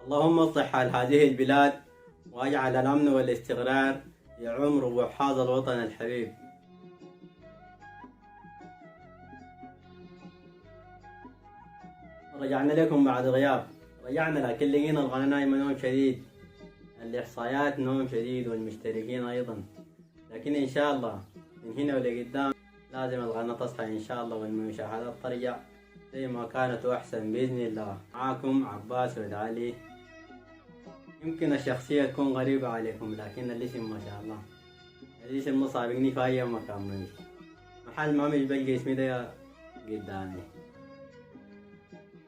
اللهم اصلح حال هذه البلاد واجعل الأمن والاستقرار يعم ربوع هذا الوطن الحبيب. رجعنا لكم بعد غياب، رجعنا لكن لقينا القناة نايمة نوم شديد، الإحصائيات نوم شديد والمشتركين أيضا، لكن إن شاء الله من هنا ولقدام لازم القناة تصحى إن شاء الله والمشاهدات ترجع زي ما كانت وأحسن بإذن الله. معاكم عباس ولد علي. يمكن الشخصية تكون غريبة عليكم لكن الاسم ما شاء الله، الاسم مصابقني في أي مكان مني، محل ما مش بلقى اسمي ده قدامي.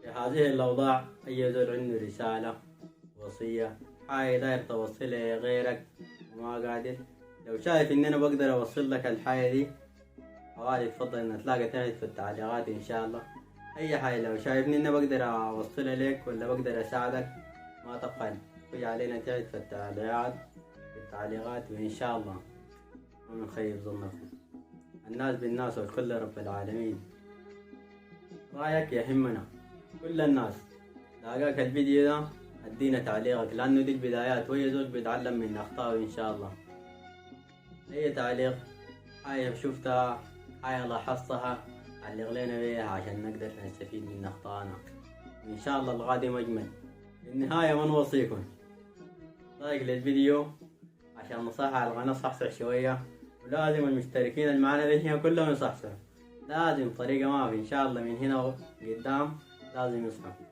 في هذه الأوضاع أي زول عنده رسالة وصية حاجة داير توصلها لغيرك وما قادر، لو شايف إن أنا بقدر أوصل لك الحاجة دي حوالي تفضل إن تلاقي تحت في التعليقات إن شاء الله. أي حاجة لو شايفني إن أنا بقدر أوصلها لك ولا بقدر أساعدك ما تبخل خش علينا تحت في التعليقات وإن شاء الله ما نخيب ظنكم. الناس بالناس والكل رب العالمين. رأيك يهمنا كل الناس. لاقاك الفيديو ده ادينا تعليقك لأنه دي البدايات وهي زول بيتعلم من أخطائه إن شاء الله. أي تعليق حاجة شفتها حاجة لاحظتها علق لنا بيها عشان نقدر نستفيد من أخطائنا وإن شاء الله القادم أجمل. في النهاية ما نوصيكم لايك للفيديو عشان نصحح القناة صحصح شوية، ولازم المشتركين اللي معانا دي كلهم يصحصحوا، لازم طريقة ما في إن شاء الله من هنا قدام لازم يصحوا.